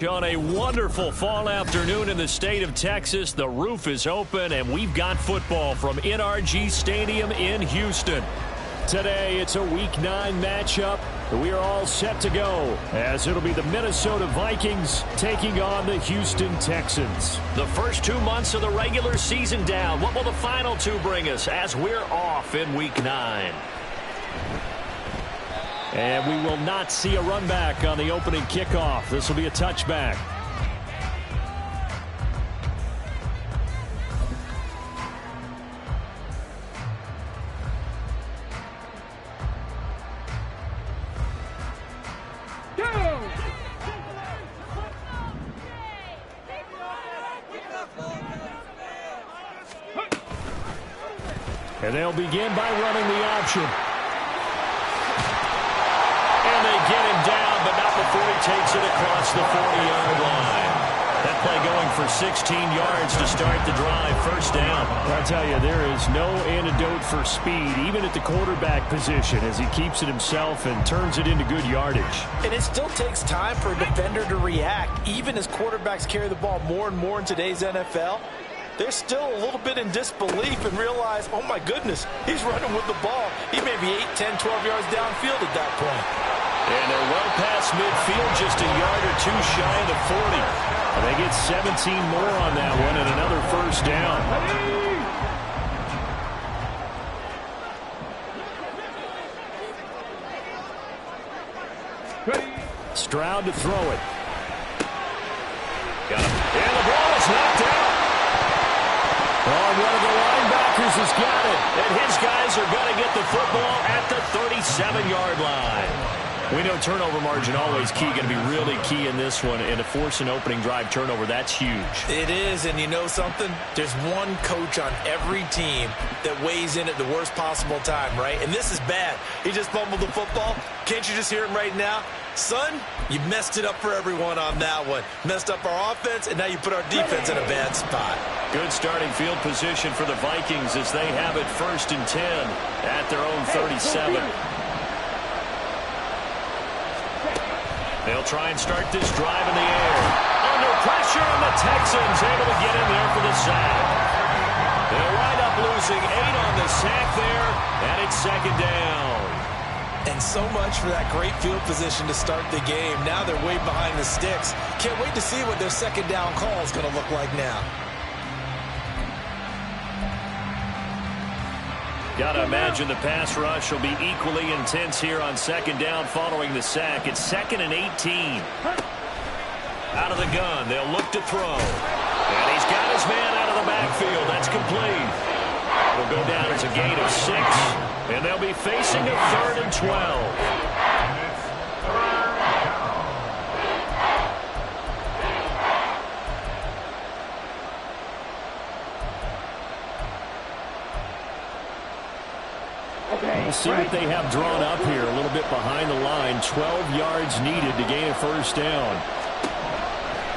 On a wonderful fall afternoon in the state of Texas, the roof is open, and we've got football from NRG Stadium in Houston. Today, it's a Week 9 matchup. We are all set to go, as it'll be the Minnesota Vikings taking on the Houston Texans. The first 2 months of the regular season down. What will the final two bring us as we're off in Week 9? And we will not see a run back on the opening kickoff. This will be a touchback. And they'll begin by running the option. Get him down, but not before he takes it across the 40-yard line. That play going for 16 yards to start the drive. First down. I'll tell you, there is no antidote for speed, even at the quarterback position, as he keeps it himself and turns it into good yardage. And it still takes time for a defender to react. Even as quarterbacks carry the ball more and more in today's NFL, they're still a little bit in disbelief and realize, oh my goodness, he's running with the ball. He may be 8, 10, 12 yards downfield at that point. And they're well past midfield, just a yard or two shy of the 40. And they get 17 more on that one and another first down. Stroud to throw it. Got him. And the ball is knocked out. Oh, one of the linebackers has got it. And his guys are going to get the football at the 37-yard line. We know turnover margin always key, going to be really key in this one. And to force an opening drive turnover, that's huge. It is, and you know something? There's one coach on every team that weighs in at the worst possible time, right? And this is bad. He just fumbled the football. Can't you just hear him right now? Son, you messed it up for everyone on that one. Messed up our offense, and now you put our defense in a bad spot. Good starting field position for the Vikings as they have it 1st and 10 at their own 37. They'll try and start this drive in the air. Under pressure, and the Texans able to get in there for the sack. They'll wind up losing 8 on the sack there, and it's 2nd down. And so much for that great field position to start the game. Now they're way behind the sticks. Can't wait to see what their 2nd down call is going to look like now. Got to imagine the pass rush will be equally intense here on 2nd down following the sack. It's 2nd and 18. Out of the gun, they'll look to throw. And he's got his man out of the backfield. That's complete. Will go down as a gain of 6. And they'll be facing a 3rd and 12. We'll see what they have drawn up here. A little bit behind the line. 12 yards needed to gain a first down.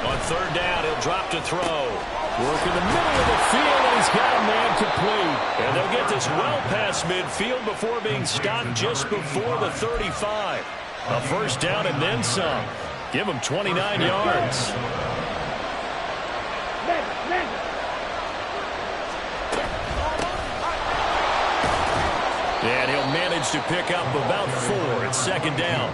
On 3rd down, he'll drop to throw. Work in the middle of the field, and he's got a man complete. And they'll get this well past midfield before being stopped just before the 35. A first down and then some. Give him 29 yards. And he'll manage to pick up about 4 at 2nd down.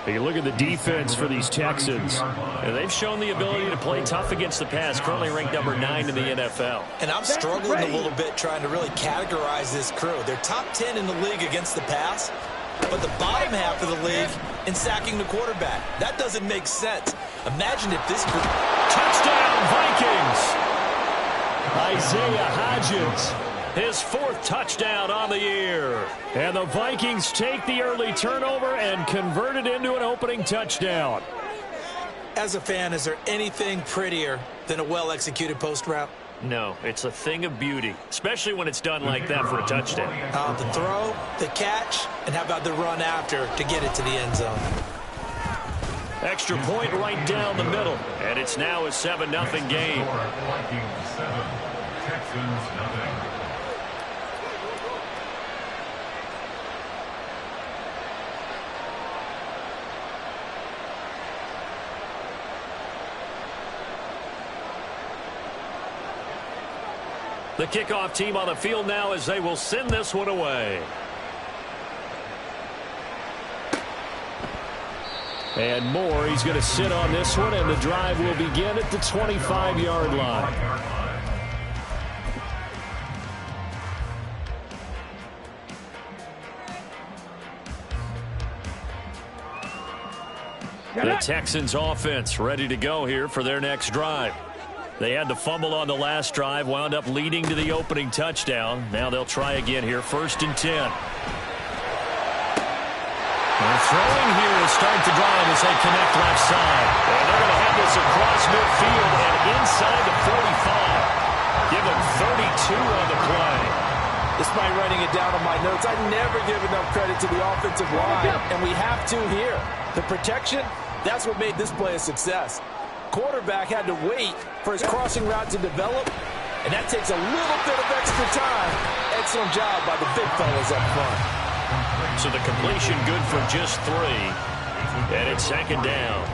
You look at the defense for these Texans. And they've shown the ability to play tough against the pass, currently ranked number 9 in the NFL. And I'm struggling a little bit trying to really categorize this crew. They're top 10 in the league against the pass, but the bottom half of the league in sacking the quarterback. That doesn't make sense. Imagine if this group... Touchdown, Vikings! Isaiah Hodgins. His 4th touchdown on the year. And the Vikings take the early turnover and convert it into an opening touchdown. As a fan, is there anything prettier than a well-executed post route? No, it's a thing of beauty, especially when it's done like that for a touchdown. The throw, the catch, and how about the run after to get it to the end zone? Extra point right down the middle. And it's now a 7-0 game. Vikings 7, Texans 0. The kickoff team on the field now as they will send this one away. And Moore, he's going to sit on this one, and the drive will begin at the 25-yard line. The Texans offense ready to go here for their next drive. They had the fumble on the last drive, wound up leading to the opening touchdown. Now they'll try again here, 1st and 10. They're throwing here to start the drive as they connect left side. And they're going to have this across midfield and inside the 45. Give them 32 on the play. Despite writing it down on my notes, I never give enough credit to the offensive line, and we have to here. The protection, that's what made this play a success. Quarterback had to wait for his crossing route to develop, and that takes a little bit of extra time. Excellent job by the big fellas up front. So the completion good for just 3. And it's 2nd down.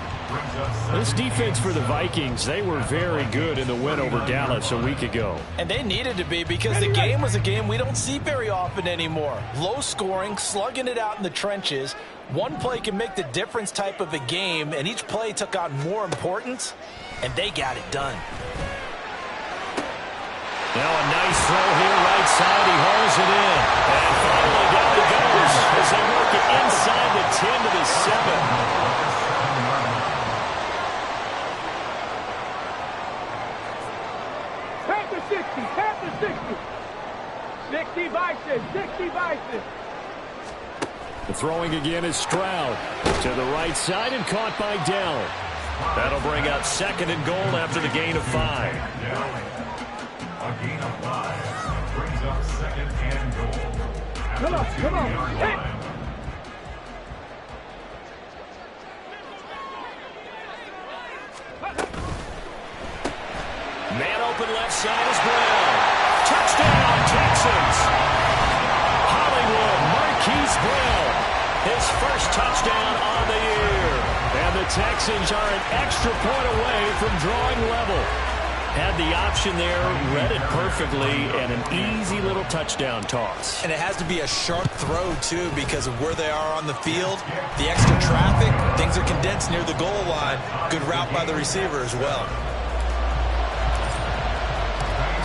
This defense for the Vikings, they were very good in the win over Dallas a week ago. And they needed to be because the game was a game we don't see very often anymore. Low scoring, slugging it out in the trenches. One play can make the difference type of a game, and each play took on more importance, and they got it done. Now a nice throw here, right side. He hauls it in. And finally down he goes as they work it inside the 10 to the 7. Panther 60, Panther 60. 60 Bison, 60 Bison. The throwing again is Stroud to the right side and caught by Dell. That'll bring up 2nd and goal after the gain of 5. A gain of 5 brings up 2nd and goal. Come on. Hey. Man open left side is Brown. Touchdown, Texans. Hollywood Marquise Brown. His first touchdown on the year. And the Texans are an extra point away from drawing level. Had the option there, read it perfectly, and an easy little touchdown toss. And it has to be a sharp throw, too, because of where they are on the field. The extra traffic, things are condensed near the goal line. Good route by the receiver as well.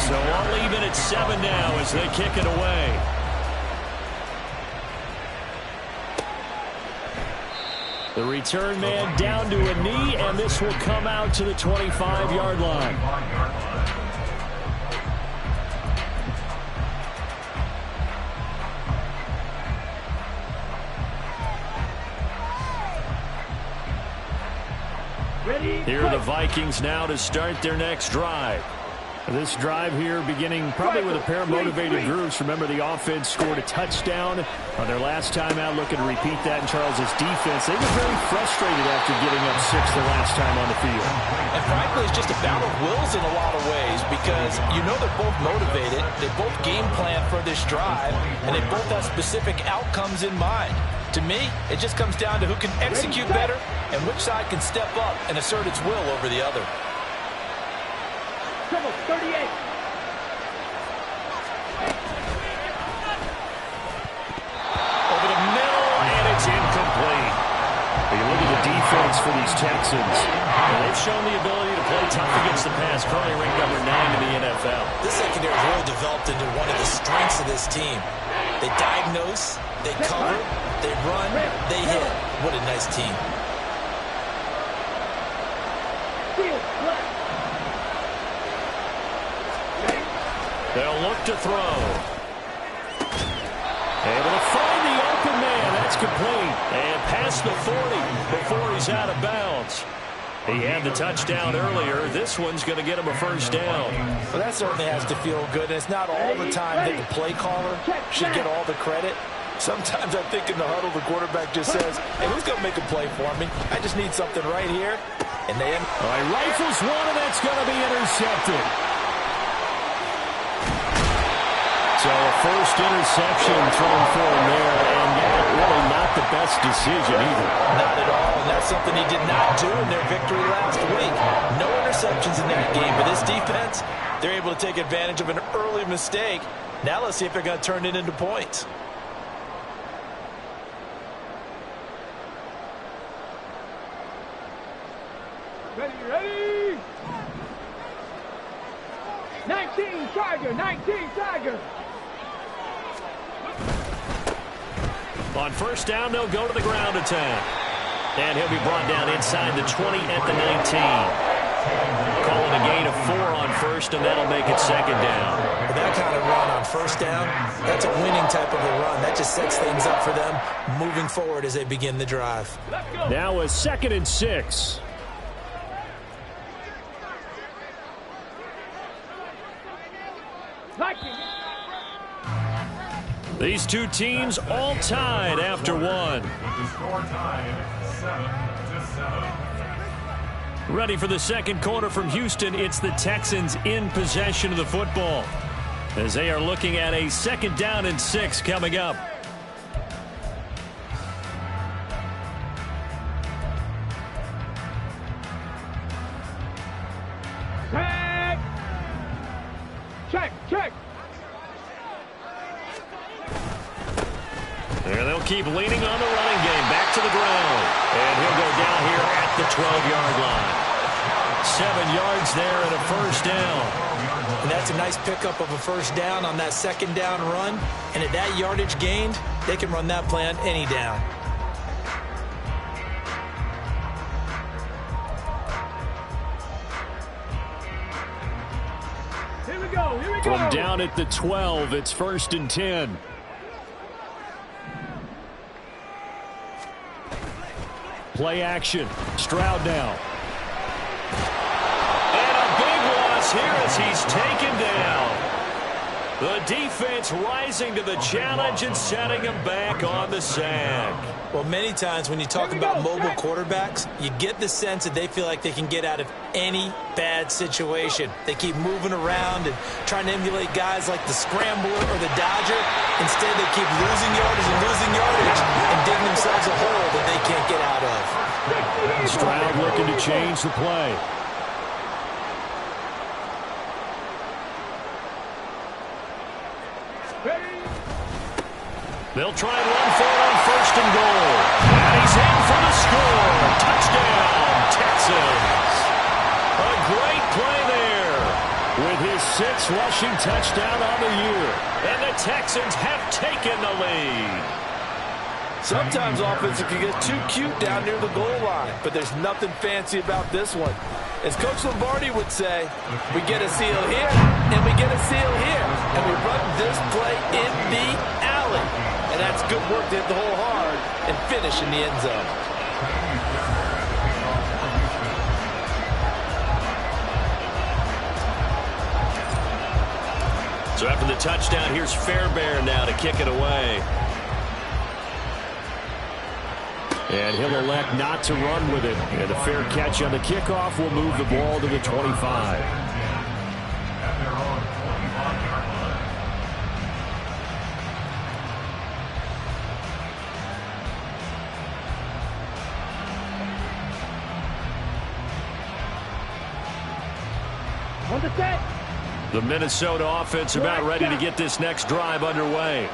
So I'll leave it at 7 now as they kick it away. The return man down to a knee, and this will come out to the 25-yard line. Here are the Vikings now to start their next drive. This drive here beginning probably with a pair of motivated groups. Remember, the offense scored a touchdown on their last time out. Looking to repeat that in Charles's defense. They were very frustrated after giving up 6 the last time on the field. And frankly, it's just a battle of wills in a lot of ways because you know they're both motivated. They both game plan for this drive, and they both have specific outcomes in mind. To me, it just comes down to who can execute better and which side can step up and assert its will over the other. Trouble, 38. Over the middle, and it's incomplete. You look at the defense for these Texans. And they've shown the ability to play tough against the pass. Currently ranked number 9 in the NFL. This secondary has really developed into one of the strengths of this team. They diagnose, they cover, they run, they hit. What a nice team. They'll look to throw. Able to find the open man. That's complete. And past the 40 before he's out of bounds. He had the touchdown earlier. This one's going to get him a first down. Well, that certainly has to feel good. And it's not all the time that the play caller should get all the credit. Sometimes I think in the huddle, the quarterback just says, hey, who's going to make a play for me? I just need something right here. And then all right, rifles one, and that's going to be intercepted. So a first interception thrown for him there, and really not the best decision either. Not at all, and that's something he did not do in their victory last week. No interceptions in that game, but this defense, they're able to take advantage of an early mistake. Now let's see if they're going to turn it into points. Ready? 19 Tiger, 19 Tiger. On first down, they'll go to the ground attack. And he'll be brought down inside the 20 at the 19. Calling a gain of 4 on first, and that'll make it second down. With that kind of run on first down, that's a winning type of a run. That just sets things up for them moving forward as they begin the drive. Now a 2nd and 6. These two teams all tied after one. With the score tied 7-7. Ready for the second quarter from Houston. It's the Texans in possession of the football as they are looking at a 2nd down and 6 coming up. Check. And they'll keep leaning on the running game. Back to the ground. And he'll go down here at the 12-yard line. 7 yards there and a first down. And that's a nice pickup of a first down on that 2nd down run. And at that yardage gained, they can run that play on any down. Here we go. From down at the 12, it's 1st and 10. Play action. Stroud now. And a big loss here as he's taken down. The defense rising to the challenge and setting him back on the sack. Well, many times when you talk about mobile quarterbacks, you get the sense that they feel like they can get out of any bad situation. They keep moving around and trying to emulate guys like the Scrambler or the Dodger. Instead, they keep losing yardage and digging themselves a hole that they can't get out of. Stroud looking to change the play. They'll try and run for it on 1st and goal. And he's in for the score. Touchdown, Texans. A great play there with his 6th rushing touchdown on the year. And the Texans have taken the lead. Sometimes offense can get too cute down near the goal line, but there's nothing fancy about this one. As Coach Lombardi would say, we get a seal here, and we get a seal here, and we run this play in the alley. And that's good work to hit the hole hard and finish in the end zone. So after the touchdown, here's Fairbairn now to kick it away. And he'll elect not to run with it. And a fair catch on the kickoff will move the ball to the 25. At their own 25-yard line. On the set. The Minnesota offense about ready to get this next drive underway.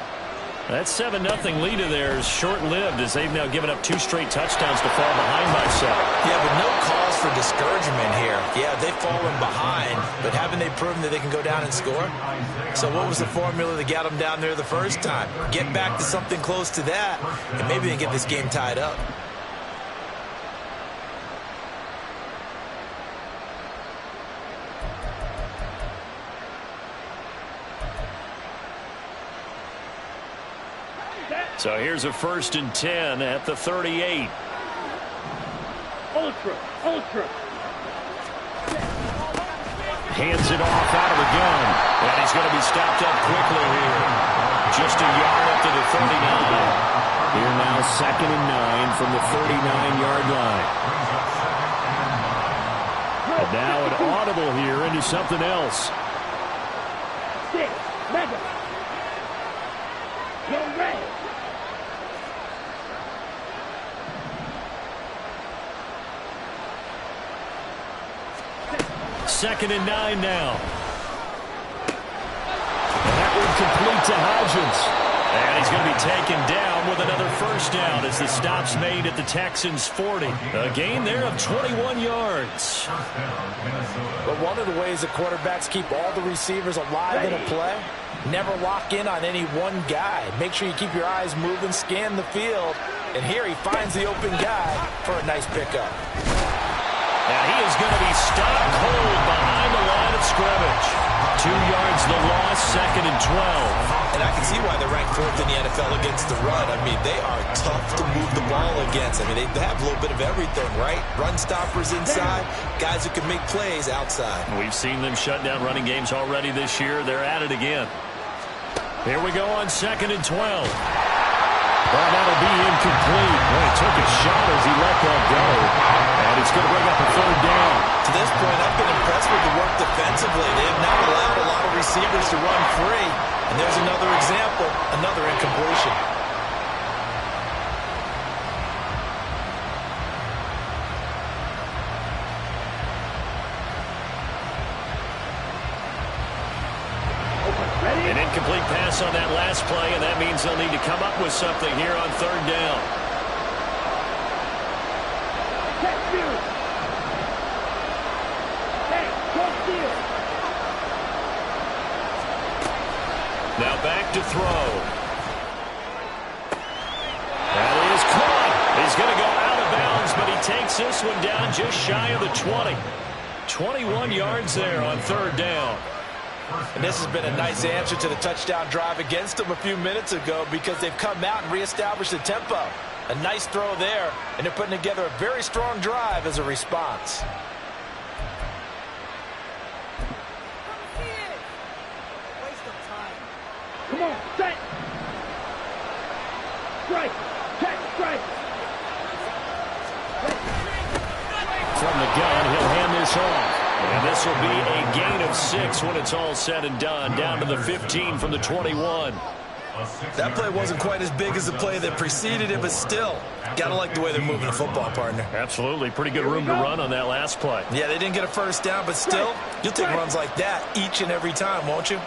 That 7-0 lead of theirs short-lived as they've now given up 2 straight touchdowns to fall behind by 7. Yeah, but no cause for discouragement here. Yeah, they've fallen behind, but haven't they proven that they can go down and score? So what was the formula that got them down there the first time? Get back to something close to that, and maybe they can get this game tied up. So here's a 1st and 10 at the 38. Ultra. Hands it off out of the gun. And he's going to be stopped up quickly here. Just a yard up to the 39. Here now 2nd and 9 from the 39-yard line. And now an audible here into something else. 6, mega. Go red. 2nd and 9 now. And that would complete to Hodgins. And he's going to be taken down with another first down as the stop's made at the Texans' 40. A gain there of 21 yards. But one of the ways that quarterbacks keep all the receivers alive in a play, never lock in on any one guy. Make sure you keep your eyes moving, scan the field. And here he finds the open guy for a nice pickup. And he is going to be stopped cold behind the line of scrimmage. 2 yards the loss, 2nd and 12. And I can see why they're ranked 4th in the NFL against the run. I mean, they are tough to move the ball against. I mean, they have a little bit of everything, right? Run stoppers inside, guys who can make plays outside. We've seen them shut down running games already this year. They're at it again. Here we go on 2nd and 12. Well, that'll be incomplete. Boy, he took a shot as he let that go. And it's going to bring up a 3rd down. To this point, I've been impressed with the work defensively. They have not allowed a lot of receivers to run free. And there's another example, another incompletion. An incomplete pass on that last play, and that means they'll need to come up with something here on 3rd down. Now back to throw. That is caught. He's going to go out of bounds, but he takes this one down just shy of the 20. 21 yards there on 3rd down. And this has been a nice answer to the touchdown drive against them a few minutes ago because they've come out and reestablished the tempo. A nice throw there, and they're putting together a very strong drive as a response. Come on, set. Strike. Catch, strike. From the gun, he'll hand this off. And this will be a gain of 6 when it's all said and done. Down to the 15 from the 21. That play wasn't quite as big as the play that preceded it, but still, gotta like the way they're moving the football, partner. Absolutely. Pretty good room to run on that last play. Yeah, they didn't get a first down, but still, you'll take runs like that each and every time, won't you?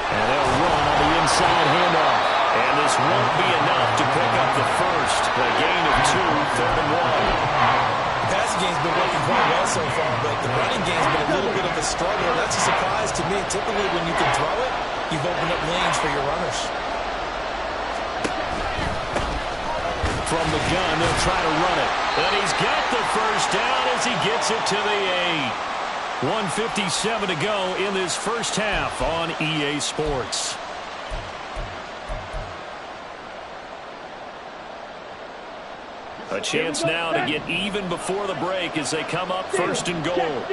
And they'll run on the inside handoff. And this won't be enough to pick up the first. A gain of 2, 3rd and 1. The passing game's been working quite well so far, but the running game's been a little bit of a struggle. That's a surprise to me. Typically, when you can throw it, you've opened up lanes for your runners. From the gun, they'll try to run it. And he's got the first down as he gets it to the 8. 1:57 to go in this first half on EA Sports. A chance now to get even before the break as they come up 1st and goal.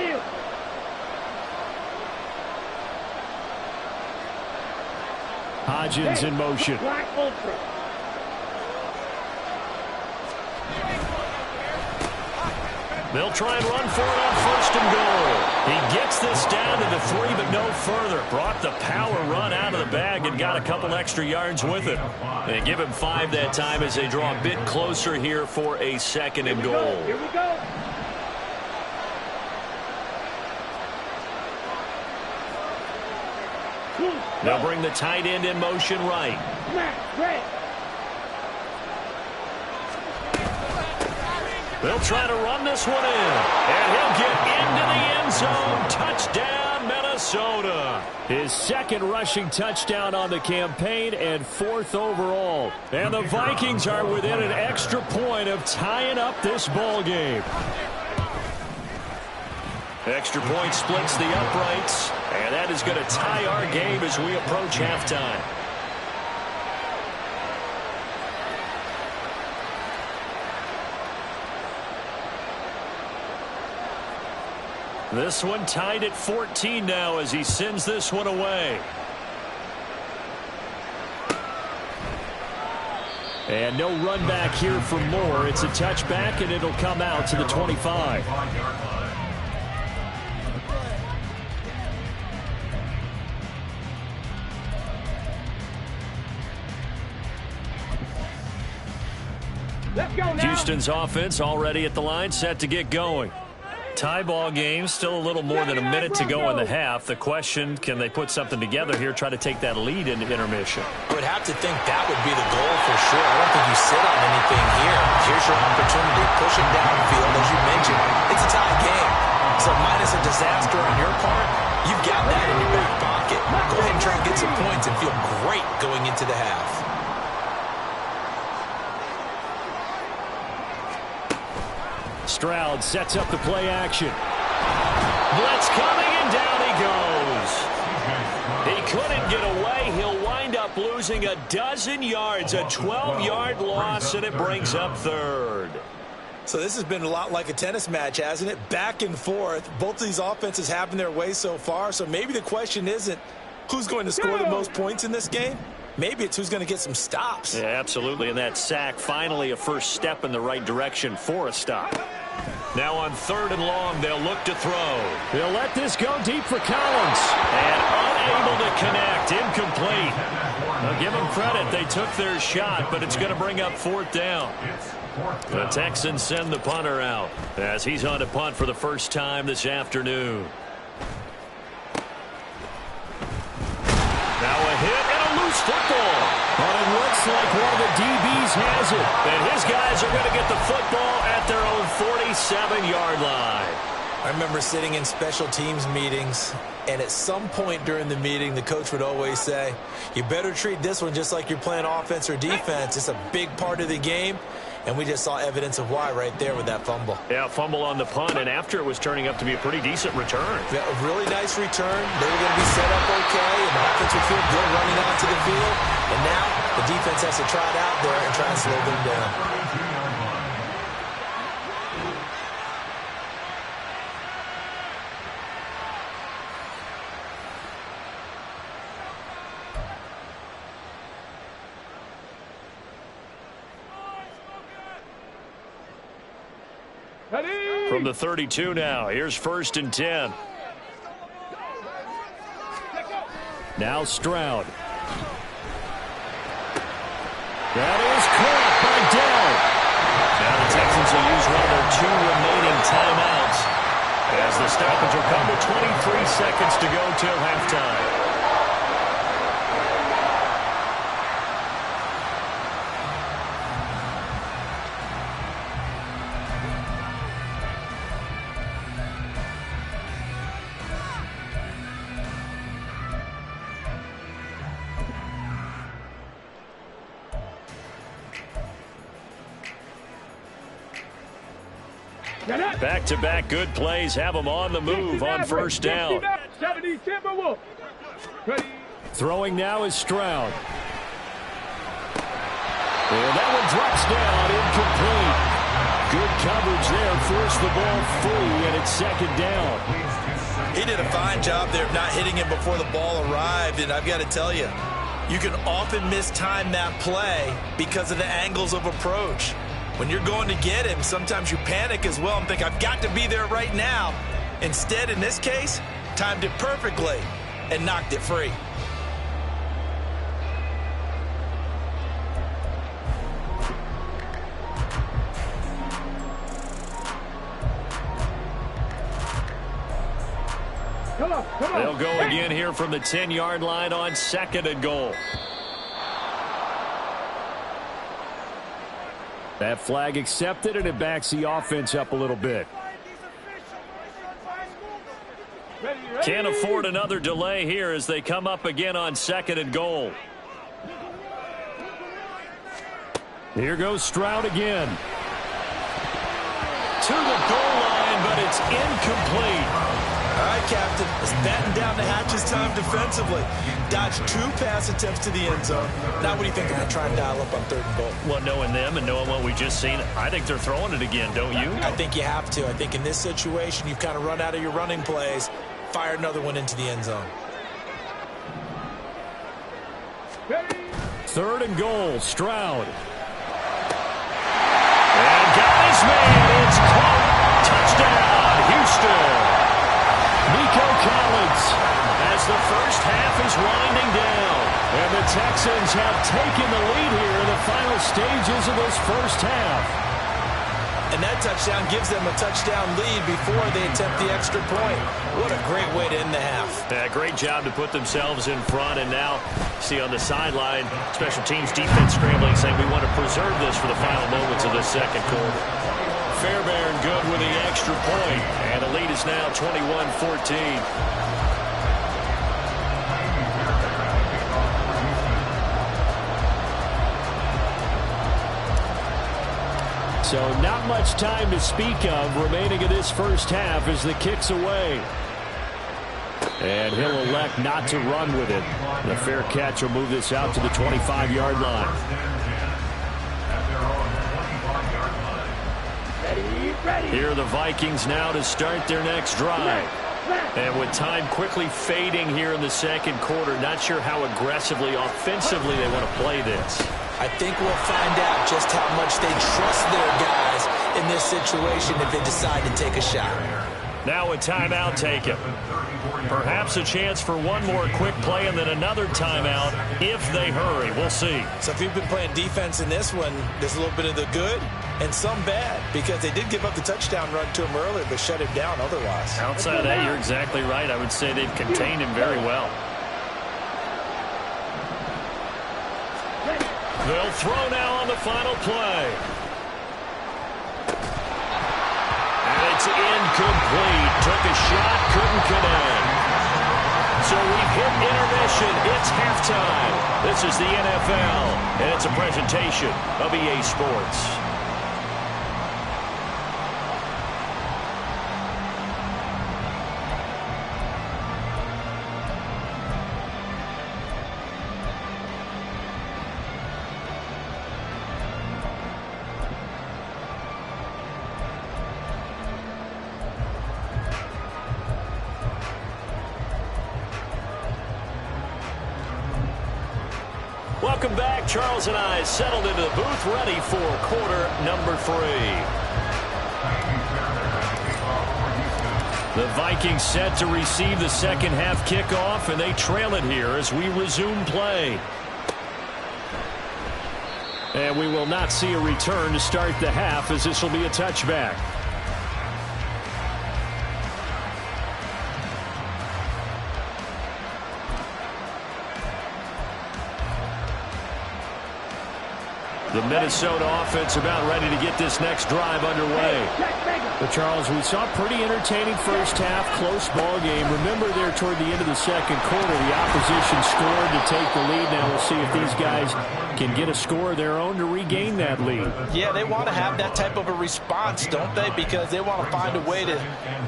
Hodgins in motion. They'll try and run for it on 1st and goal. He gets this down to the 3, but no further. Brought the power run out of the bag and got a couple extra yards with it. They give him 5 that time as they draw a bit closer here for a 2nd and goal. Here we go. They'll bring the tight end in motion right. They'll try to run this one in. And he'll get into the end zone. Touchdown, Minnesota. His 2nd rushing touchdown on the campaign and 4th overall. And the Vikings are within an extra point of tying up this ball game. Extra point splits the uprights. And that is going to tie our game as we approach halftime. This one tied at 14 now as he sends this one away. And no run back here for Moore. It's a touchback, and it'll come out to the 25. Left go now. Houston's offense already at the line, set to get going. Tie ball game, still a little more than a minute to go in the half. The question, can they put something together here, try to take that lead into intermission? I would have to think that would be the goal for sure. I don't think you sit on anything here. Here's your opportunity. Push it downfield, as you mentioned. It's a tie game. So minus a disaster on your part, you've got that in your back pocket. Go ahead and try and get some points and feel great going into the half. Stroud sets up the play action. Blitz coming, and down he goes. He couldn't get away. He'll wind up losing a dozen yards, a 12-yard loss, and it brings up third. So this has been a lot like a tennis match, hasn't it? Back and forth. Both of these offenses having their way so far. So maybe the question isn't who's going to score the most points in this game. Maybe it's who's going to get some stops. Yeah, absolutely. And that sack, finally a first step in the right direction for a stop. Now on 3rd and long, they'll look to throw. They'll let this go deep for Collins. And unable to connect. Incomplete. I'll give them credit. They took their shot, but it's going to bring up 4th down. The Texans send the punter out as he's on to punt for the first time this afternoon. Now a hit and a loose football. But it looks like one of the DBs has it. And his guys are going to get the football at their own 47-yard line. I remember sitting in special teams meetings, and at some point during the meeting, the coach would always say, you better treat this one just like you're playing offense or defense. It's a big part of the game. And we just saw evidence of why right there with that fumble. Yeah, fumble on the punt, and after it was turning up to be a pretty decent return. Yeah, a really nice return. They were going to be set up okay, and the offense would feel good running onto the field. And now the defense has to try it out there and try and slow them down. From the 32 now, here's 1st and 10. Now Stroud. That is caught by Dell. Now the Texans will use one of their 2 remaining timeouts as the stoppage will come with 23 seconds to go till halftime. Back-to-back good plays have them on the move on 1st down. Throwing now is Stroud. And that one drops down, incomplete. Good coverage there, forced the ball free, and it's 2nd down. He did a fine job there of not hitting him before the ball arrived, and I've got to tell you, you can often mistime that play because of the angles of approach. When you're going to get him, sometimes you panic as well and think, I've got to be there right now. Instead, in this case, timed it perfectly and knocked it free. They'll go again here from the 10-yard line on 2nd and goal. That flag accepted, and it backs the offense up a little bit. Can't afford another delay here as they come up again on 2nd and goal. Here goes Stroud again. To the goal line, but it's incomplete. All right, Captain. Let's batten down the hatches time defensively. Dodged 2 pass attempts to the end zone. Now what do you think they're going to try and dial up on 3rd and goal? Well, knowing them and knowing what we just seen, I think they're throwing it again, don't you? I think you have to. I think in this situation, you've kind of run out of your running plays. Fire another one into the end zone. 3rd and goal, Stroud. And got his man. It's caught. Touchdown, Houston. Nico Collins as the first half is winding down. And the Texans have taken the lead here in the final stages of this first half. And that touchdown gives them a touchdown lead before they attempt the extra point. What a great way to end the half. Yeah, great job to put themselves in front. And now, see on the sideline, special teams defense scrambling, saying we want to preserve this for the final moments of the second quarter. Fairbairn good with the extra point. And the lead is now 21-14. So not much time to speak of remaining in this first half as the kick's away. And he'll elect not to run with it. The fair catch will move this out to the 25-yard line. Here are the Vikings now to start their next drive. And with time quickly fading here in the second quarter, not sure how aggressively, offensively they want to play this. I think we'll find out just how much they trust their guys in this situation if they decide to take a shot. Now a timeout taken. Perhaps a chance for one more quick play and then another timeout if they hurry. We'll see. So if you've been playing defense in this one, there's a little bit of the good and some bad because they did give up the touchdown run to him earlier but shut him down otherwise. Outside of that, you're exactly right. I would say they've contained him very well. They'll throw now on the final play. And it's incomplete. Took a shot, couldn't connect. So we've hit intermission. It's halftime. This is the NFL, and it's a presentation of EA Sports. Welcome back. Charles and I settled into the booth, ready for quarter number 3. The Vikings set to receive the second half kickoff, and they trail it here as we resume play. And we will not see a return to start the half, as this will be a touchback. The Minnesota offense about ready to get this next drive underway. But, Charles, we saw a pretty entertaining first half, close ball game. Remember there toward the end of the second quarter, the opposition scored to take the lead. Now we'll see if these guys can get a score of their own to regain that lead. Yeah, they want to have that type of a response, don't they? Because they want to find a way to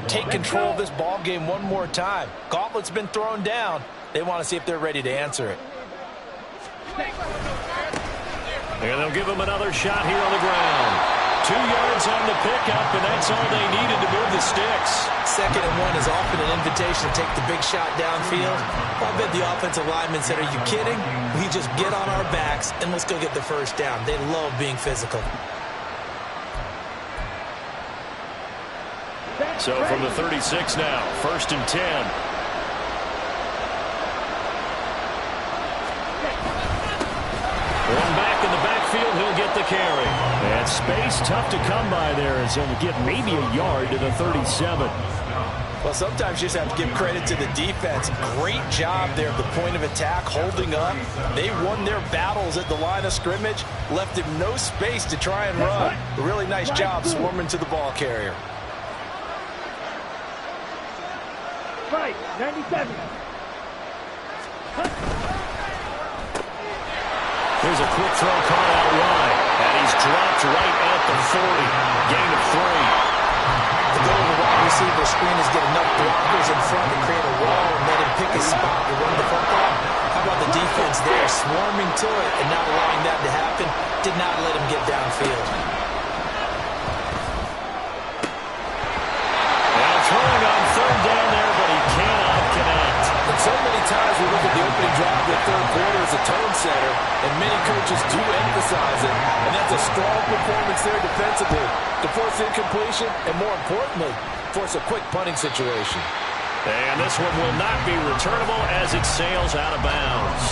take control of this ball game one more time. Gauntlet's been thrown down. They want to see if they're ready to answer it. And they'll give them another shot here on the ground. 2 yards on the pickup, and that's all they needed to move the sticks. 2nd and 1 is often an invitation to take the big shot downfield. I bet the offensive lineman said, are you kidding? We just get on our backs, and let's go get the first down. They love being physical. So from the 36 now, 1st and 10. One back in the backfield, he'll get the carry. And space tough to come by there as he'll get maybe a yard to the 37. Well, sometimes you just have to give credit to the defense. Great job there at the point of attack, holding up. They won their battles at the line of scrimmage, left him no space to try and run. A really nice job swarming to the ball carrier. Right, 97. Here's a quick throw caught out wide. And he's dropped right at the 40. Gain of 3. The goal of the wide receiver screen is get enough blockers in front to create a wall and let him pick his spot to run the football. How about the defense there, swarming to it and not allowing that to happen? Did not let him get downfield. Now throwing on 3rd down there, but he cannot connect. And so many times we look at the opening drive of the 3rd quarter as a tone setter, and many coaches do emphasize it, and that's a strong performance there defensively to force incompletion and, more importantly, force a quick punting situation. And this one will not be returnable as it sails out of bounds.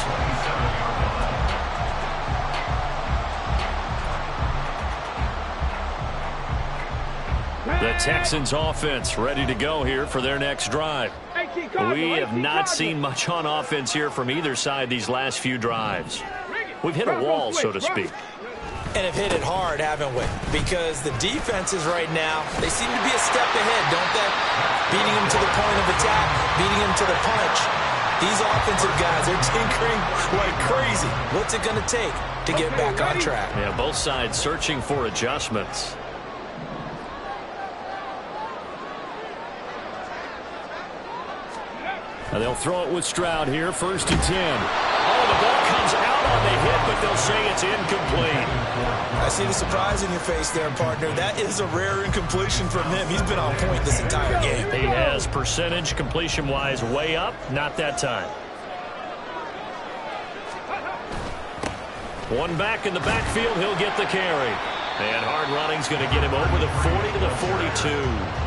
The Texans offense ready to go here for their next drive. We have not seen much on offense here from either side these last few drives. We've hit a wall, so to speak. And have hit it hard, haven't we? Because the defenses right now, they seem to be a step ahead, don't they? Beating them to the point of attack, beating them to the punch. These offensive guys, they're tinkering like crazy. What's it going to take to get back on track? Yeah, both sides searching for adjustments. And they'll throw it with Stroud here, 1st and 10. Oh, the ball comes out on the hit, but they'll say it's incomplete. I see the surprise in your face there, partner. That is a rare incompletion from him. He's been on point this entire game. He has percentage completion-wise way up, not that time. One back in the backfield, he'll get the carry. And hard running's going to get him over the 40 to the 42.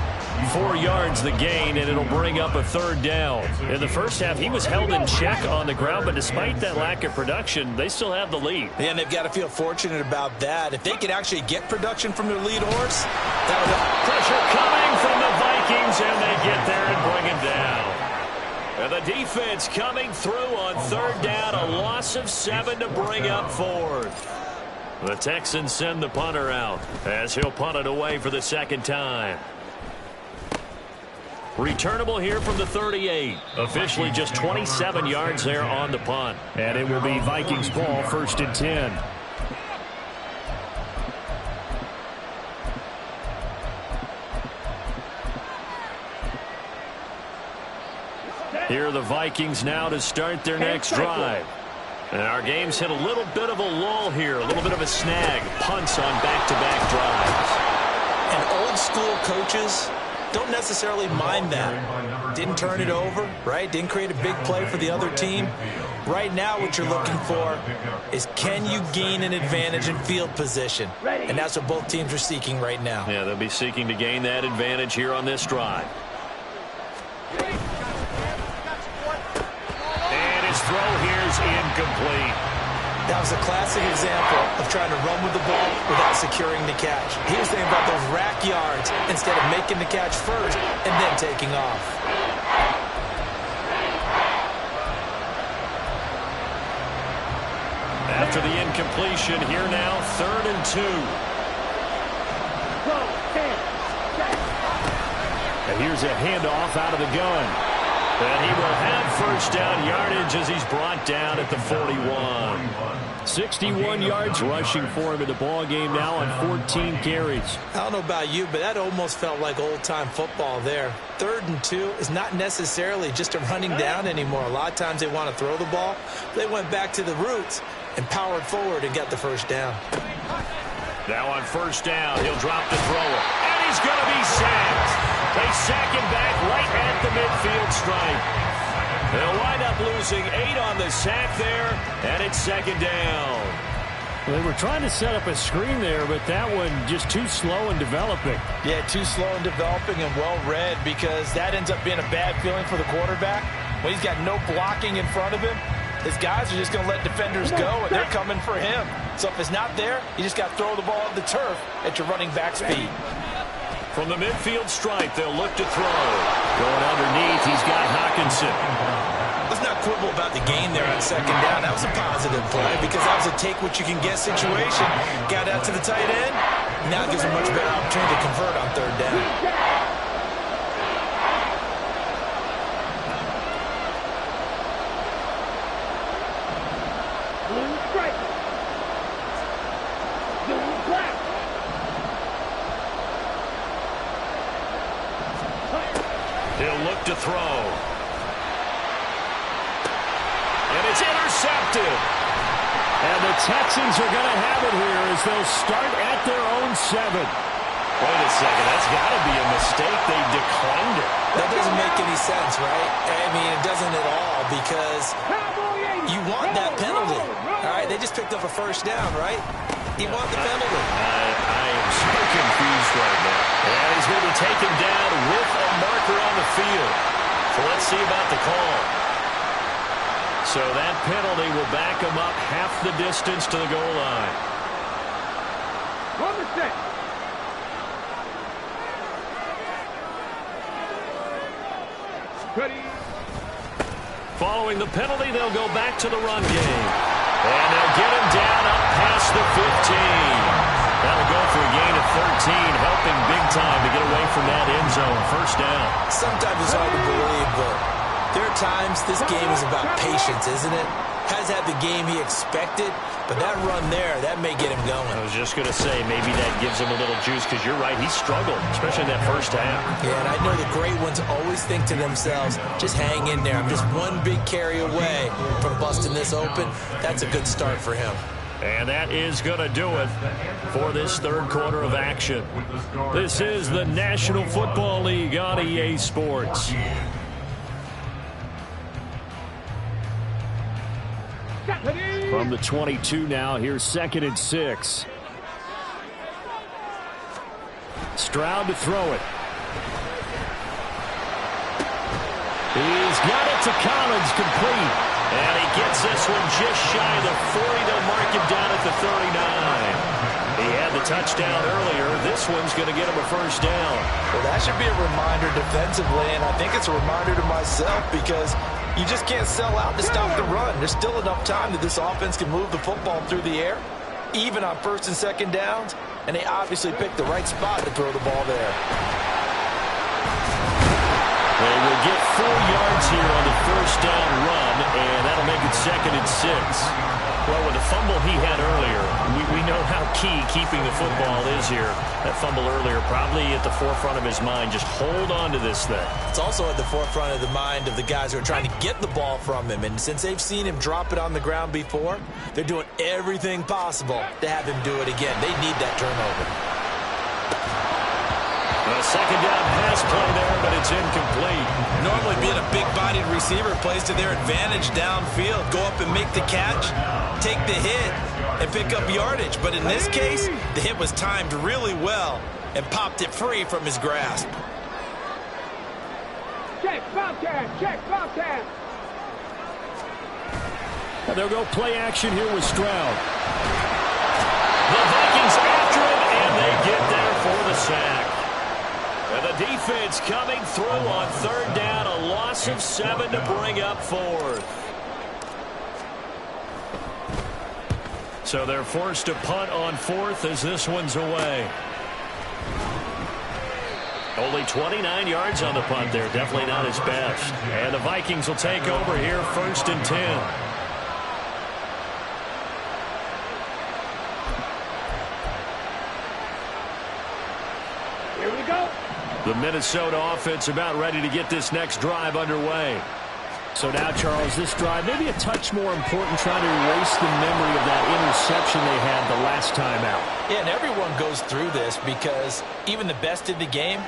4 yards the gain, and it'll bring up a 3rd down. In the first half, he was held in check on the ground, but despite that lack of production, they still have the lead. Yeah, and they've got to feel fortunate about that. If they could actually get production from their lead horse, that would have pressure coming from the Vikings, and they get there and bring it down. And the defense coming through on 3rd down, a loss of 7 to bring up 4th. The Texans send the punter out as he'll punt it away for the 2nd time. Returnable here from the 38. Officially just 27 yards there on the punt. And it will be Vikings ball, 1st and 10. Here are the Vikings now to start their next drive. And our game's hit a little bit of a lull here, a little bit of a snag. Punts on back-to-back drives. And old school coaches don't necessarily mind that. Didn't turn it over, right? Didn't create a big play for the other team. Right now what you're looking for is, can you gain an advantage in field position? And that's what both teams are seeking right now. Yeah, they'll be seeking to gain that advantage here on this drive. And his throw here is incomplete. That was a classic example of trying to run with the ball without securing the catch. He was thinking about those rack yards instead of making the catch first and then taking off. After the incompletion, here now, 3rd and 2. And here's a handoff out of the gun. And he will have 1st down yardage as he's brought down at the 41. 61 yards rushing for him in the ball game now on 14 carries. I don't know about you, but that almost felt like old-time football there. 3rd and 2 is not necessarily just a running down anymore. A lot of times they want to throw the ball. They went back to the roots and powered forward and got the 1st down. Now on 1st down, he'll drop the thrower. And he's going to be sacked. They sack him back right at the midfield stripe. They'll wind up losing 8 on the sack there, and it's 2nd down. Well, they were trying to set up a screen there, but that one just too slow in developing. Yeah, too slow in developing and well read, because that ends up being a bad feeling for the quarterback. When he's got no blocking in front of him, his guys are just going to let defenders go, and they're coming for him. So if it's not there, you just got to throw the ball on the turf at your running back speed. From the midfield stripe, they'll look to throw. Going underneath, he's got Hawkinson. Let's not quibble about the gain there on 2nd down. That was a positive play because that was a take-what-you-can-get situation. Got out to the tight end. Now it gives him a much better opportunity to convert on 3rd down. He'll look to throw. And it's intercepted. And the Texans are going to have it here as they'll start at their own 7. Wait a second. That's got to be a mistake. They declined it. That doesn't make any sense, right? I mean, it doesn't at all, because you want that penalty. All right, they just picked up a 1st down, right? You want the penalty. I am so confused right now. And he's going to be taken down with a marker on the field. So let's see about the call. So that penalty will back him up half the distance to the goal line. Following the penalty, they'll go back to the run game. And they'll get him down up past the 15. That'll go for a gain of 13, helping big time to get away from that end zone. First down. Sometimes it's hard to believe, but there are times this game is about patience, isn't it? Has had the game he expected, but that run there, that may get him going. I was just going to say, maybe that gives him a little juice, because you're right, he struggled, especially in that first half. Yeah, and I know the great ones always think to themselves, just hang in there. I'm just one big carry away from busting this open. That's a good start for him. And that is going to do it for this third quarter of action. This is the National Football League on EA Sports. From the 22 now, here's 2nd and 6. Stroud to throw it. He's got it to Collins, complete. And he gets this one just shy of the 40. They'll mark him down at the 39. He had the touchdown earlier. This one's going to get him a first down. Well, that should be a reminder defensively, and I think it's a reminder to myself, because you just can't sell out to stop the run. There's still enough time that this offense can move the football through the air, even on 1st and 2nd downs, and they obviously picked the right spot to throw the ball there. They will get 4 yards here on the first down run, and that'll make it 2nd and 6. Well, with the fumble he had earlier, we know how key keeping the football is here. That fumble earlier probably at the forefront of his mind. Just hold on to this thing. It's also at the forefront of the mind of the guys who are trying to get the ball from him. And since they've seen him drop it on the ground before, they're doing everything possible to have him do it again. They need that turnover. A second down pass play there, but it's incomplete. Normally being a big-bodied receiver plays to their advantage downfield. Go up and make the catch, take the hit, and pick up yardage. But in this case, the hit was timed really well and popped it free from his grasp. Check, Bobcat, check, Bobcat. And they'll go play action here with Stroud. The Vikings after him, and they get there for the sack. And the defense coming through on 3rd down, a loss of 7 to bring up 4th. So they're forced to punt on 4th as this one's away. Only 29 yards on the punt there. Definitely not his best. And the Vikings will take over here 1st and 10. Here we go. The Minnesota offense about ready to get this next drive underway. So now, Charles, this drive maybe a touch more important, trying to erase the memory of that interception they had the last time out. Yeah, and everyone goes through this, because even the best in the game,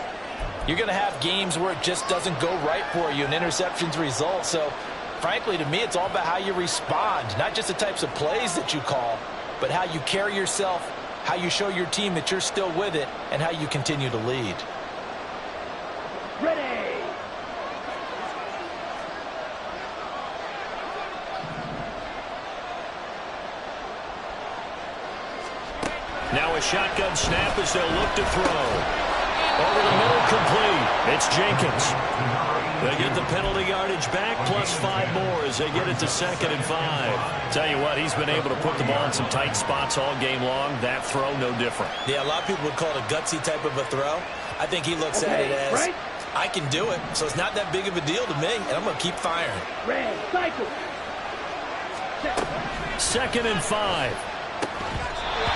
you're going to have games where it just doesn't go right for you and interceptions result. So, frankly, to me, it's all about how you respond, not just the types of plays that you call, but how you carry yourself, how you show your team that you're still with it, and how you continue to lead. Ready. Now a shotgun snap as they'll look to throw. Over the middle, complete. It's Jenkins. They get the penalty yardage back, plus 5 more as they get it to 2nd and 5. Tell you what, he's been able to put the ball in some tight spots all game long. That throw, no different. Yeah, a lot of people would call it a gutsy type of a throw. I think he looks at it as, right? I can do it, so it's not that big of a deal to me, and I'm going to keep firing. Red, cycle. 2nd and 5.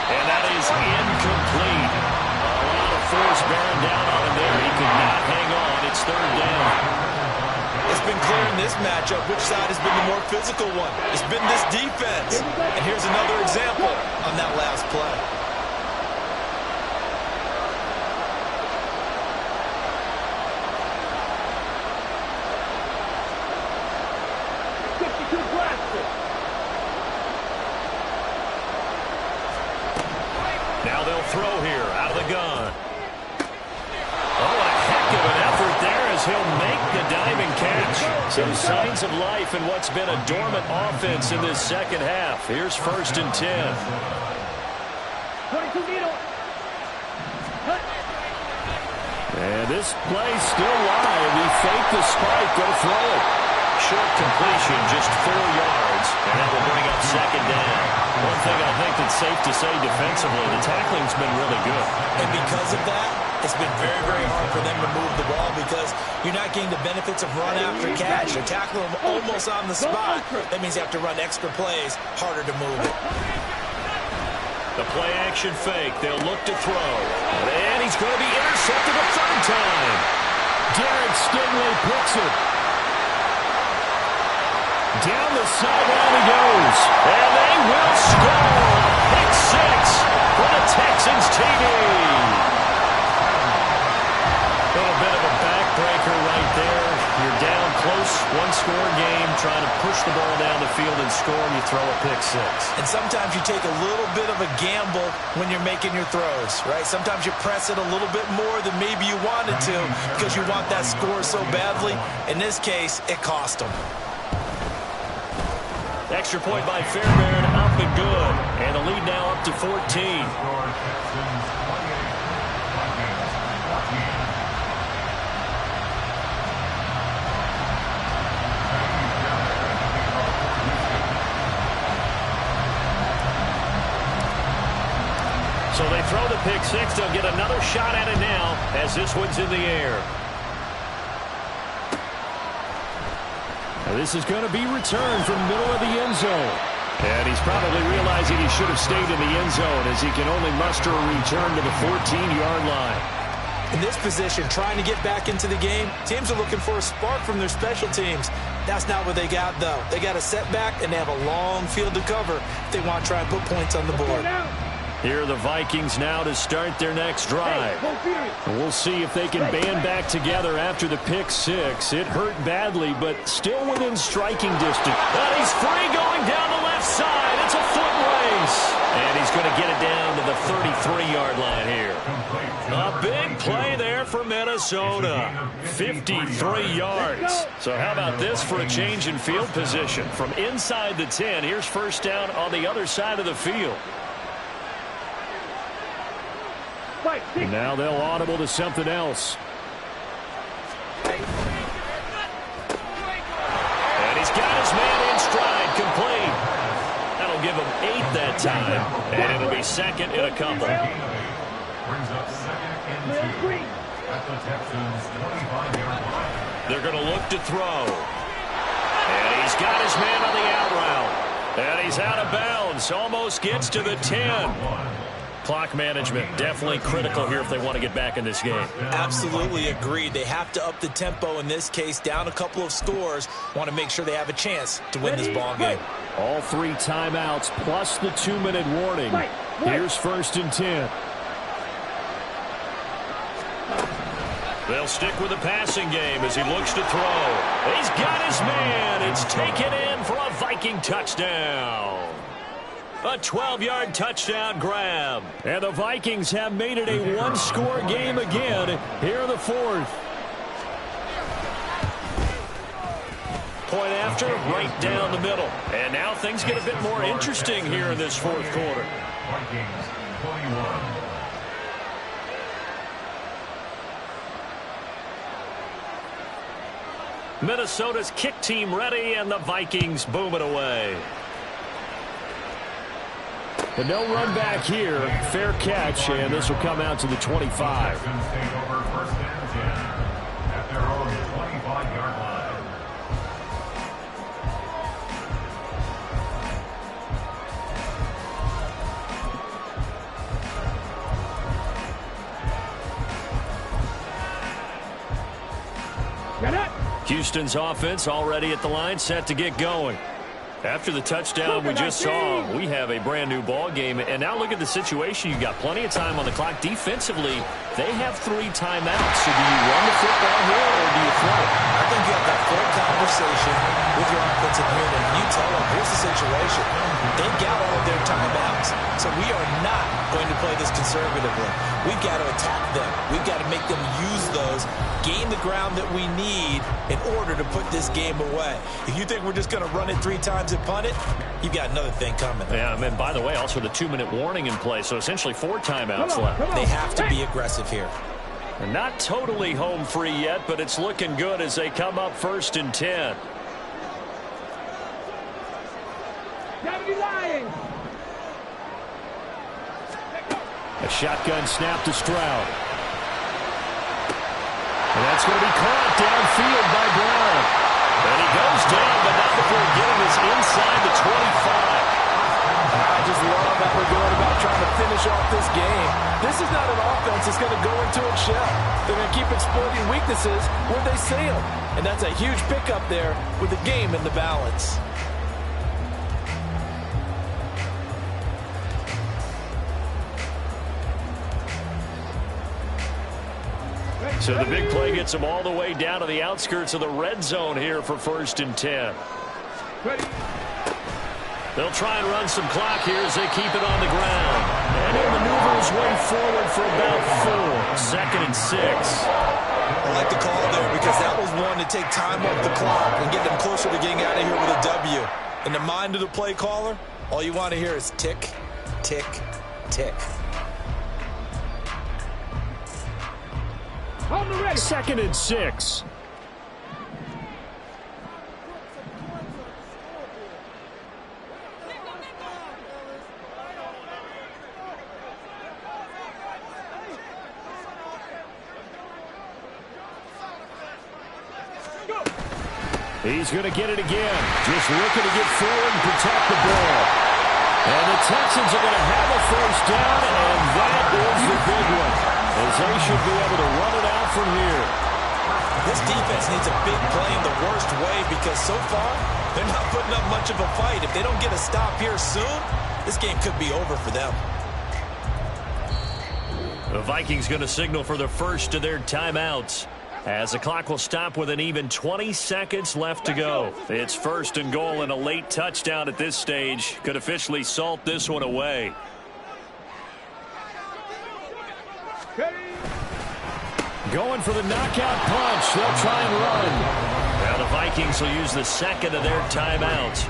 And that is incomplete. A lot of force bearing down on him there. He could not hang on. It's 3rd down. It's been clear in this matchup which side has been the more physical one. It's been this defense. And here's another example on that last play. Now they'll throw here out of the gun. Oh, a heck of an effort there as he'll make the diving catch. Some signs of life in what's been a dormant offense in this second half. Here's 1st and 10. 22 needle. And And this play's still live. He faked the spike. Go throw it. Short completion, just 4 yards, and that will bring up second down. One thing I think that's safe to say defensively, the tackling's been really good. And because of that, it's been very, very hard for them to move the ball because you're not getting the benefits of run after catch. You're tackling them almost on the spot. That means you have to run extra plays, harder to move it. The play-action fake. They'll look to throw. And he's going to be intercepted a third time. Derek Stingley picks it. Down the sideline he goes. And they will score. Pick 6 for the Texans TD. A little bit of a backbreaker right there. You're down close, one-score game, trying to push the ball down the field and score, and you throw a pick 6. And sometimes you take a little bit of a gamble when you're making your throws, right? Sometimes you press it a little bit more than maybe you wanted to because you want that score so badly. In this case, it cost them. Extra point by Fairbairn, up and good. And the lead now up to 14. So they throw the pick 6. They'll get another shot at it now as this one's in the air. Now this is going to be returned from the middle of the end zone. And he's probably realizing he should have stayed in the end zone as he can only muster a return to the 14-yard line. In this position, trying to get back into the game, teams are looking for a spark from their special teams. That's not what they got, though. They got a setback, and they have a long field to cover if they want to try and put points on the board. Here are the Vikings now to start their next drive. And we'll see if they can band back together after the pick 6. It hurt badly, but still within striking distance. But he's free going down the left side. It's a foot race. And he's going to get it down to the 33-yard line here. A big play there for Minnesota. 53 yards. So how about this for a change in field position? From inside the 10, here's first down on the other side of the field. And now they'll audible to something else. And he's got his man in stride, complete. That'll give him 8 that time, and it'll be second in a couple. Brings up second and 2 at the Texans' 25-yard line. They're going to look to throw. And he's got his man on the out route. And he's out of bounds. Almost gets to the 10. Clock management definitely critical here if they want to get back in this game. Absolutely agreed. They have to up the tempo in this case, down a couple of scores. Want to make sure they have a chance to win this ball game. All 3 timeouts plus the 2-minute warning. Here's first and 10. They'll stick with the passing game as he looks to throw. He's got his man. It's taken in for a Viking touchdown. A 12-yard touchdown grab. And the Vikings have made it a one-score game again here in the 4th. Point after, right down the middle. And now things get a bit more interesting here in this 4th quarter. Vikings 21. Minnesota's kick team ready, and the Vikings boom it away. But no run back here. Fair catch, and this will come out to the 25. Texans take over first and 10 at their own 25-yard line. Houston's offense already at the line, set to get going. After the touchdown we just saw, we have a brand-new ball game. And now look at the situation. You've got plenty of time on the clock. Defensively, they have 3 timeouts. So do you run the football here or do you throw it? I think you have that full conversation with your offensive unit, and you tell them, here's the situation. They've got all of their timeouts. So we are not going to play this conservatively. We've got to attack them. We've got to make them use those, gain the ground that we need in order to put this game away. If you think we're just going to run it 3 times and punt it, you've got another thing coming. Yeah, and by the way, also the 2-minute warning in play. So essentially 4 timeouts left. They have to be aggressive here. They're not totally home free yet, but it's looking good as they come up 1st and 10. A shotgun snap to Stroud. And that's going to be caught downfield by Brown. And he goes down, but not before getting this inside the 25. I just love that we're going about trying to finish off this game. This is not an offense that's going to go into its shell. They're going to keep exploiting weaknesses where they see them. And that's a huge pickup there with the game in the balance. So the big play gets them all the way down to the outskirts of the red zone here for 1st and 10. They'll try and run some clock here as they keep it on the ground. And he'll maneuver his way forward for about 4. 2nd and 6. I like the call there because that was one to take time off the clock and get them closer to getting out of here with a W. In the mind of the play caller, all you want to hear is tick, tick, tick. 2nd and 6. He's going to get it again. Just looking to get forward and protect the ball. And the Texans are going to have a 1st down, and that is the big one, as they should be able to run it out from here. This defense needs a big play in the worst way because so far they're not putting up much of a fight. If they don't get a stop here soon, this game could be over for them. The Vikings going to signal for the first of their timeouts, as the clock will stop with an even 20 seconds left to go. It's 1st and goal, and a late touchdown at this stage could officially salt this one away. Going for the knockout punch. They'll try and run. Now the Vikings will use the 2nd of their timeouts.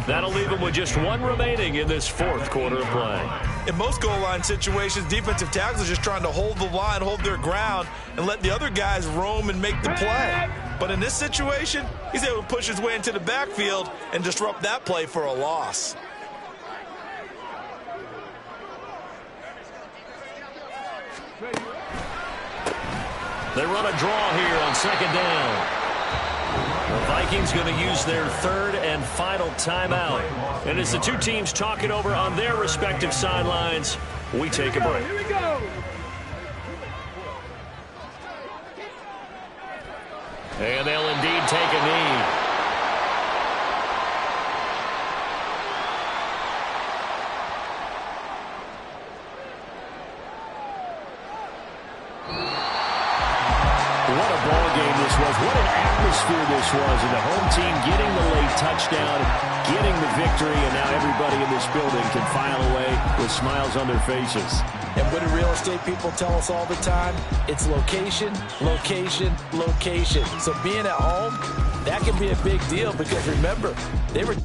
That'll leave them with just 1 remaining in this 4th quarter of play. In most goal line situations, defensive tackles are just trying to hold the line, hold their ground, and let the other guys roam and make the play. But in this situation, he's able to push his way into the backfield and disrupt that play for a loss. They run a draw here on 2nd down. The Vikings going to use their 3rd and final timeout. And as the two teams talk it over on their respective sidelines, we take a break. Here we go. And they'll indeed take a knee. What a ball game this was. What an atmosphere this was. And the home team getting the late touchdown, getting the victory, and now everybody in this building can file away with smiles on their faces. And what do real estate people tell us all the time? It's location, location, location. So being at home, that can be a big deal because remember, they were